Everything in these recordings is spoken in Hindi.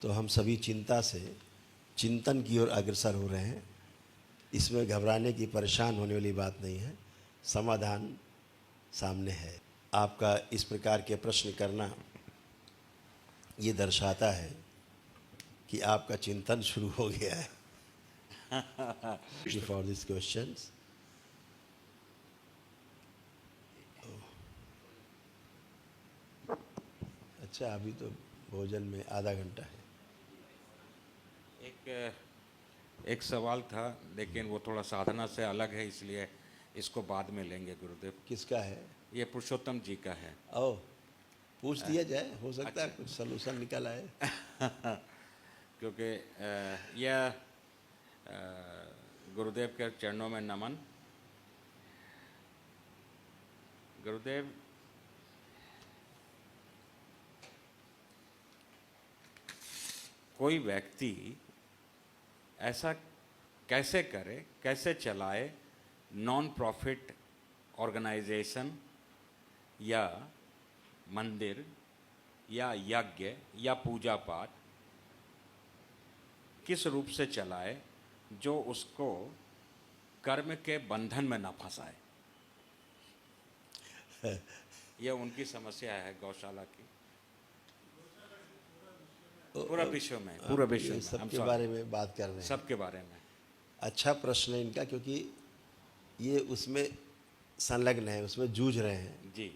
तो हम सभी चिंता से चिंतन की ओर अग्रसर हो रहे हैं। इसमें घबराने की, परेशान होने वाली बात नहीं है, समाधान सामने है। आपका इस प्रकार के प्रश्न करना ये दर्शाता है कि आपका चिंतन शुरू हो गया है। For this questions. अच्छा, अभी तो भोजन में आधा घंटा है। एक सवाल था, लेकिन वो थोड़ा साधना से अलग है, इसलिए इसको बाद में लेंगे गुरुदेव। किसका है? ये पुरुषोत्तम जी का है। ओ, पूछ दिया जाए, हो सकता है अच्छा। कुछ सलूशन निकल आए। क्योंकि यह गुरुदेव के चरणों में नमन। गुरुदेव, कोई व्यक्ति ऐसा कैसे करे, कैसे चलाए नॉन प्रॉफिट ऑर्गेनाइजेशन या मंदिर या यज्ञ या पूजा पाठ, किस रूप से चलाए जो उसको कर्म के बंधन में न फंसाए? यह उनकी समस्या है गौशाला की। पूरा विश्व में, पूरा विश्व में सबके बारे में बात कर रहे हैं। सबके बारे में। अच्छा प्रश्न है इनका, क्योंकि ये उसमें संलग्न है, उसमें जूझ रहे हैं जी।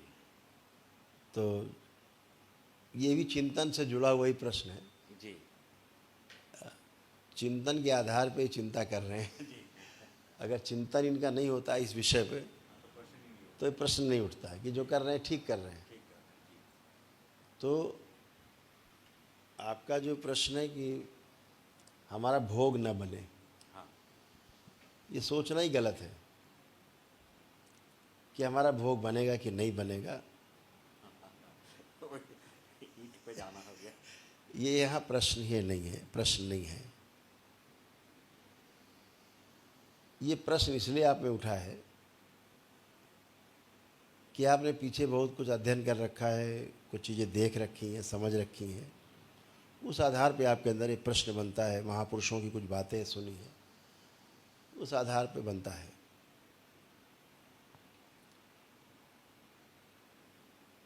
तो ये भी चिंतन से जुड़ा हुआ ही प्रश्न है। जी चिंतन के आधार पे चिंता कर रहे हैं। जी। अगर चिंतन इनका नहीं होता इस विषय पे तो ये प्रश्न नहीं उठता है कि जो कर रहे हैं ठीक कर रहे हैं। तो आपका जो प्रश्न है कि हमारा भोग न बने, हाँ। ये सोचना ही गलत है कि हमारा भोग बनेगा कि नहीं बनेगा। ईंट पे जाना हो गया। ये यहाँ प्रश्न ही नहीं है, प्रश्न नहीं है। ये प्रश्न इसलिए आप में उठा है कि आपने पीछे बहुत कुछ अध्ययन कर रखा है, कुछ चीज़ें देख रखी हैं, समझ रखी हैं। उस आधार पे आपके अंदर एक प्रश्न बनता है, महापुरुषों की कुछ बातें सुनी हैं, उस आधार पे बनता है।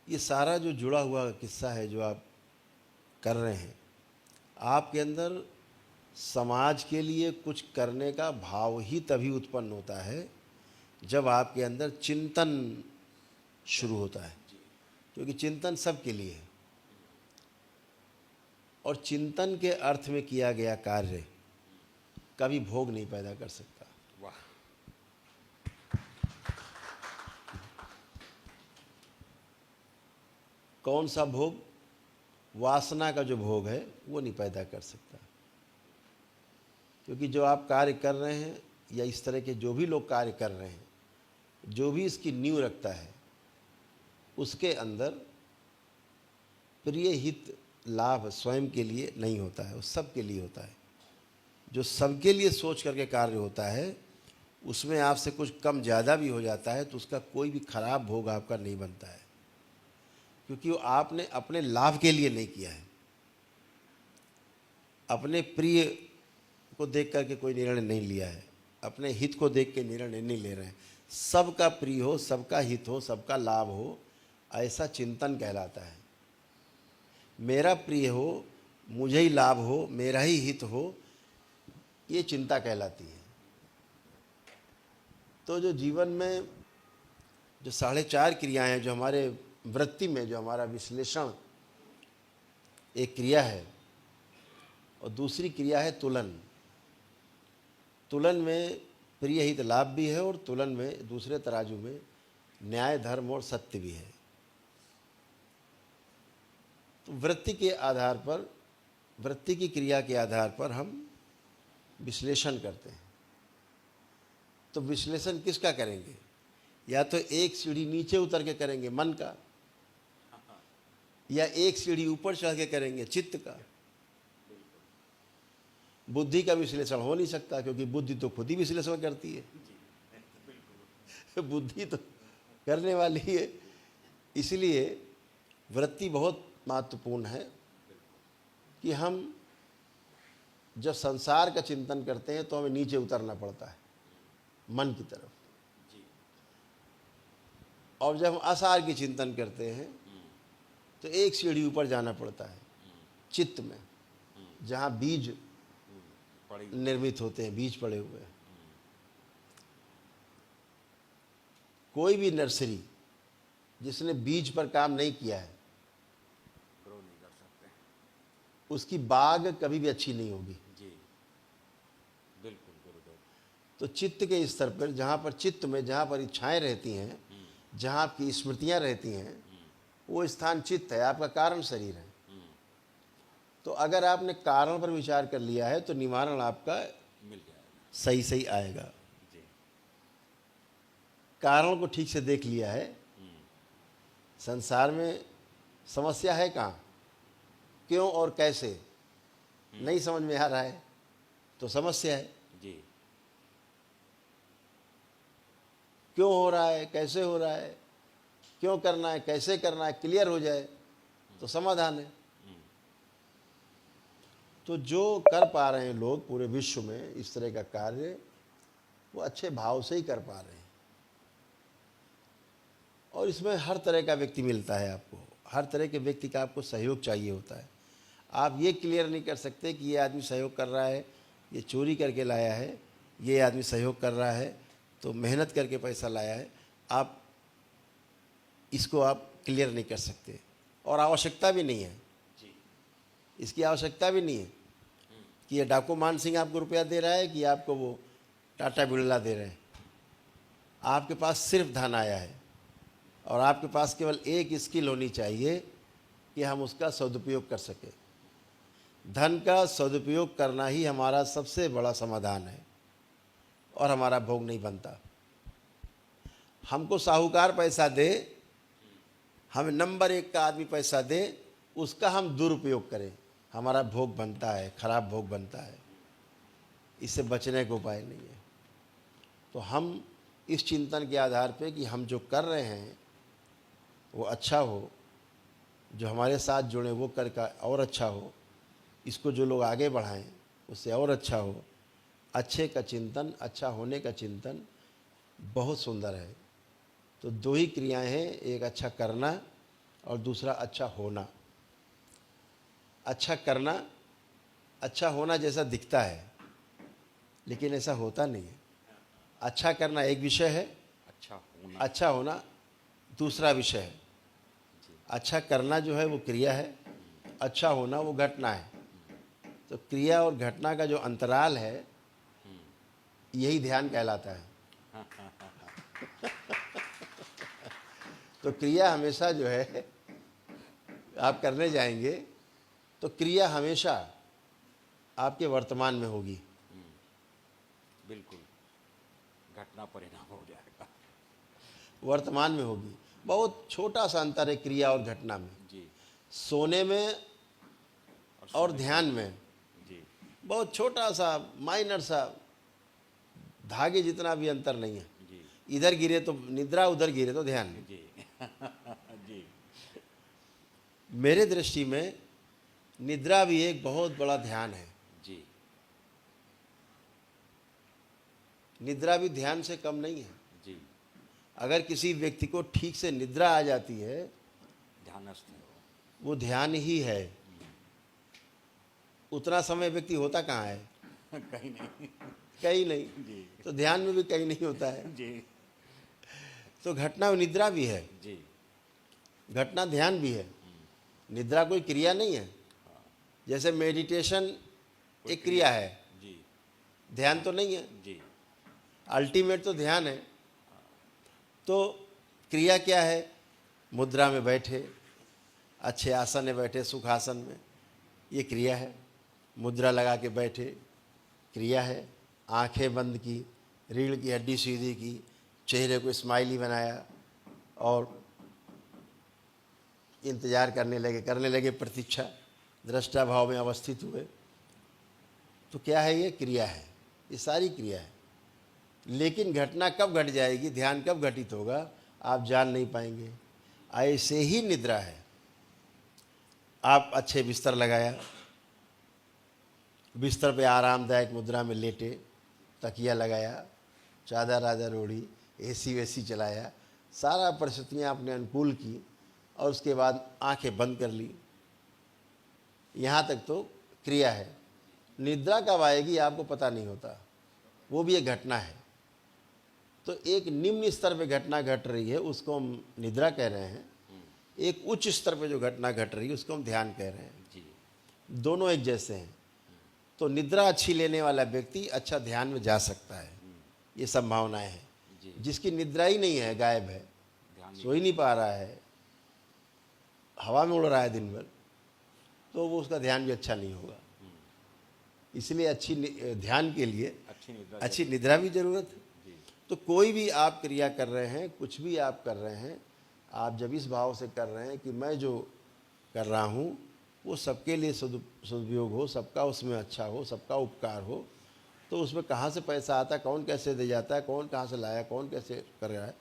ये सारा जो जुड़ा हुआ किस्सा है जो आप कर रहे हैं, आपके अंदर समाज के लिए कुछ करने का भाव ही तभी उत्पन्न होता है जब आपके अंदर चिंतन शुरू होता है। क्योंकि चिंतन सबके लिए है और चिंतन के अर्थ में किया गया कार्य कभी भोग नहीं पैदा कर सकता। वाह। कौन सा भोग? वासना का जो भोग है वो नहीं पैदा कर सकता। क्योंकि जो आप कार्य कर रहे हैं या इस तरह के जो भी लोग कार्य कर रहे हैं, जो भी इसकी नींव रखता है उसके अंदर प्रिय हित लाभ स्वयं के लिए नहीं होता है, वो सबके लिए होता है। जो सबके लिए सोच करके कार्य होता है उसमें आपसे कुछ कम ज़्यादा भी हो जाता है तो उसका कोई भी खराब भोग आपका नहीं बनता है, क्योंकि वो आपने अपने लाभ के लिए नहीं किया है। अपने प्रिय को देख करके कोई निर्णय नहीं लिया है, अपने हित को देख के निर्णय नहीं ले रहे हैं। सबका प्रिय हो, सबका हित हो, सबका लाभ हो, ऐसा चिंतन कहलाता है। मेरा प्रिय हो, मुझे ही लाभ हो, मेरा ही हित हो, ये चिंता कहलाती है। तो जो जीवन में जो 4.5 क्रियाएं हैं, जो हमारे वृत्ति में, जो हमारा विश्लेषण एक क्रिया है और दूसरी क्रिया है तुलन। तुलन में प्रिय हित लाभ भी है और तुलन में दूसरे तराजू में न्याय धर्म और सत्य भी है। तो वृत्ति के आधार पर, वृत्ति की क्रिया के आधार पर हम विश्लेषण करते हैं। तो विश्लेषण किसका करेंगे? या तो एक सीढ़ी नीचे उतर के करेंगे मन का, या एक सीढ़ी ऊपर चढ़ के करेंगे चित्त का। बुद्धि का विश्लेषण हो नहीं सकता, क्योंकि बुद्धि तो खुद ही विश्लेषण करती है। बुद्धि तो करने वाली है। इसलिए वृत्ति बहुत महत्वपूर्ण है कि हम जब संसार का चिंतन करते हैं तो हमें नीचे उतरना पड़ता है मन की तरफ, और जब हम असार की चिंतन करते हैं तो एक सीढ़ी ऊपर जाना पड़ता है चित्त में, जहाँ बीज पड़ी निर्मित होते हैं, बीज पड़े हुए हैं। कोई भी नर्सरी जिसने बीज पर काम नहीं किया है ग्रो नहीं कर सकते। उसकी बाग कभी भी अच्छी नहीं होगी। जी बिल्कुल गुरुदेव। तो चित्त के स्तर पर, जहाँ पर चित्त में जहाँ पर इच्छाएं रहती हैं, जहाँ आपकी स्मृतियाँ रहती हैं, वो स्थान चित्त है, आपका कारण शरीर है। तो अगर आपने कारण पर विचार कर लिया है तो निवारण आपका मिल जाएगा। सही सही आएगा। जी कारण को ठीक से देख लिया है। संसार में समस्या है कहाँ, क्यों और कैसे नहीं समझ में आ रहा है तो समस्या है। जी क्यों हो रहा है, कैसे हो रहा है, क्यों करना है, कैसे करना है, क्लियर हो जाए तो समाधान है। तो जो कर पा रहे हैं लोग पूरे विश्व में इस तरह का कार्य, वो अच्छे भाव से ही कर पा रहे हैं। और इसमें हर तरह का व्यक्ति मिलता है आपको, हर तरह के व्यक्ति का आपको सहयोग चाहिए होता है। आप ये क्लियर नहीं कर सकते कि ये आदमी सहयोग कर रहा है, ये चोरी करके लाया है, ये आदमी सहयोग कर रहा है तो मेहनत करके पैसा लाया है। आप इसको आप क्लियर नहीं कर सकते, और आवश्यकता भी नहीं है। जी इसकी आवश्यकता भी नहीं है कि ये डाकू मान सिंह आपको रुपया दे रहा है कि आपको वो टाटा बिरला दे रहे हैं। आपके पास सिर्फ धन आया है, और आपके पास केवल एक स्किल होनी चाहिए कि हम उसका सदुपयोग कर सकें। धन का सदुपयोग करना ही हमारा सबसे बड़ा समाधान है, और हमारा भोग नहीं बनता। हमको साहूकार पैसा दे, हमें नंबर 1 का आदमी पैसा दे, उसका हम दुरुपयोग करें, हमारा भोग बनता है, खराब भोग बनता है। इससे बचने का उपाय नहीं है। तो हम इस चिंतन के आधार पे कि हम जो कर रहे हैं वो अच्छा हो, जो हमारे साथ जुड़े वो कर का और अच्छा हो, इसको जो लोग आगे बढ़ाएं उससे और अच्छा हो। अच्छे का चिंतन, अच्छा होने का चिंतन बहुत सुंदर है। तो 2 ही क्रियाएं हैं, एक अच्छा करना और दूसरा अच्छा होना। अच्छा करना अच्छा होना जैसा दिखता है, लेकिन ऐसा होता नहीं है। अच्छा करना एक विषय है, अच्छा होना अच्छा होना दूसरा विषय है। अच्छा करना जो है वो क्रिया है, अच्छा होना वो घटना है। तो क्रिया और घटना का जो अंतराल है, यही ध्यान कहलाता है। तो क्रिया हमेशा जो है, आप करने जाएंगे तो क्रिया हमेशा आपके वर्तमान में होगी। बिल्कुल घटना परिणाम हो जाएगा। वर्तमान में होगी। बहुत छोटा सा अंतर है क्रिया और घटना में, जी सोने में और ध्यान में। जी बहुत छोटा सा, माइनर सा, धागे जितना भी अंतर नहीं है। जी इधर गिरे तो निद्रा, उधर गिरे तो ध्यान। जी जी मेरे दृष्टि में निद्रा भी एक बहुत बड़ा ध्यान है। जी निद्रा भी ध्यान से कम नहीं है। जी अगर किसी व्यक्ति को ठीक से निद्रा आ जाती है, ध्यानस्थ है वो ध्यान ही है। उतना समय व्यक्ति होता कहाँ है? वो। कहीं नहीं। कहीं नहीं। जी तो ध्यान में भी कहीं नहीं होता है। जी तो घटना निद्रा भी है, जी घटना ध्यान भी है। निद्रा कोई क्रिया नहीं है। जैसे मेडिटेशन एक क्रिया है, जी ध्यान तो नहीं है। जी अल्टीमेट तो ध्यान है। तो क्रिया क्या है? मुद्रा में बैठे, अच्छे आसन में बैठे, सुखासन में, ये क्रिया है। मुद्रा लगा के बैठे, क्रिया है। आंखें बंद की, रीढ़ की हड्डी सीधी की, चेहरे को स्माइली बनाया और इंतजार करने लगे प्रतीक्षा, दृष्टा भाव में अवस्थित हुए। तो क्या है? ये क्रिया है, ये सारी क्रिया है। लेकिन घटना कब घट जाएगी, ध्यान कब घटित होगा, आप जान नहीं पाएंगे। ऐसे ही निद्रा है। आप अच्छे बिस्तर लगाया, बिस्तर पे आरामदायक मुद्रा में लेटे, तकिया लगाया, चादर आदर ओढ़ी, एसी वेसी चलाया, सारा परिस्थितियाँ अपने अनुकूल की और उसके बाद आंखें बंद कर ली। यहाँ तक तो क्रिया है। निद्रा कब आएगी आपको पता नहीं होता, वो भी एक घटना है। तो एक निम्न स्तर पे घटना घट रही है उसको हम निद्रा कह रहे हैं, एक उच्च स्तर पे जो घटना घट रही है उसको हम ध्यान कह रहे हैं। जी दोनों एक जैसे हैं। तो निद्रा अच्छी लेने वाला व्यक्ति अच्छा ध्यान में जा सकता है, ये संभावनाएं हैं। जी जिसकी निद्रा ही नहीं है, गायब है, ध्यान सो ही नहीं पा रहा है, हवा में उड़ रहा है दिन भर, तो वो उसका ध्यान भी अच्छा नहीं होगा। इसलिए अच्छी ध्यान के लिए अच्छी निद्रा अच्छी निद्रा भी जरूरत है। जी तो कोई भी आप क्रिया कर रहे हैं, कुछ भी आप कर रहे हैं, आप जब इस भाव से कर रहे हैं कि मैं जो कर रहा हूँ वो सबके लिए सदुपयोग हो, सबका उसमें अच्छा हो, सबका उपकार हो, तो उसमें कहाँ से पैसा आता है, कौन कैसे दे जाता है, कौन कहाँ से लाया, कौन कैसे कर रहा है,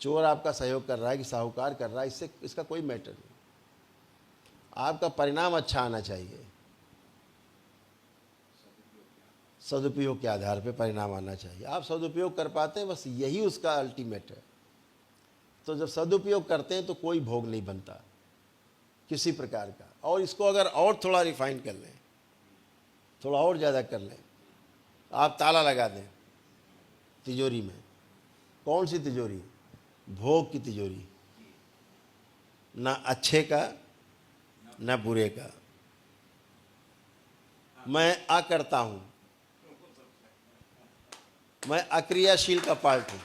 चोर आपका सहयोग कर रहा है कि साहूकार कर रहा है, इससे इसका कोई मैटर नहीं। आपका परिणाम अच्छा आना चाहिए, सदुपयोग के आधार पे परिणाम आना चाहिए। आप सदुपयोग कर पाते हैं, बस यही उसका अल्टीमेट है। तो जब सदुपयोग करते हैं तो कोई भोग नहीं बनता किसी प्रकार का। और इसको अगर और थोड़ा रिफाइन कर लें, थोड़ा और ज़्यादा कर लें, आप ताला लगा दें तिजोरी में। कौन सी तिजोरी? भोग की तिजोरी, ना अच्छे का ना बुरे का। मैं करता हूँ, मैं अक्रियाशील का पार्ट हूँ,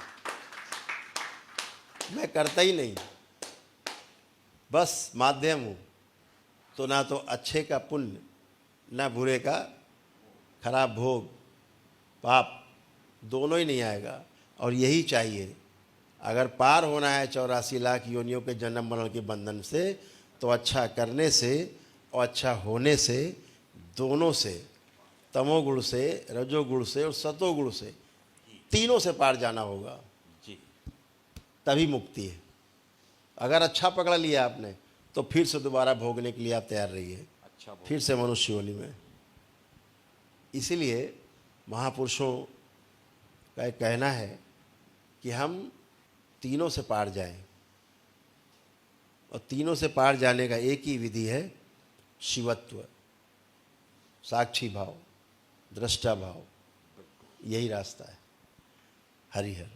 मैं करता ही नहीं, बस माध्यम हूँ। तो ना तो अच्छे का पुण्य, ना बुरे का खराब भोग, पाप, दोनों ही नहीं आएगा। और यही चाहिए। अगर पार होना है 84 लाख योनियों के जन्म मरण के बंधन से, तो अच्छा करने से और अच्छा होने से, दोनों से, तमोगुण से, रजोगुण से और सतोगुण से, तीनों से पार जाना होगा, जी तभी मुक्ति है। अगर अच्छा पकड़ लिया आपने तो फिर से दोबारा भोगने के लिए आप तैयार रहिए, अच्छा भोग फिर से मनुष्य योनि में। इसीलिए महापुरुषों का एक कहना है कि हम तीनों से पार जाएं, और तीनों से पार जाने का एक ही विधि है, शिवत्व, साक्षी भाव, दृष्टा भाव, यही रास्ता है। हरिहर।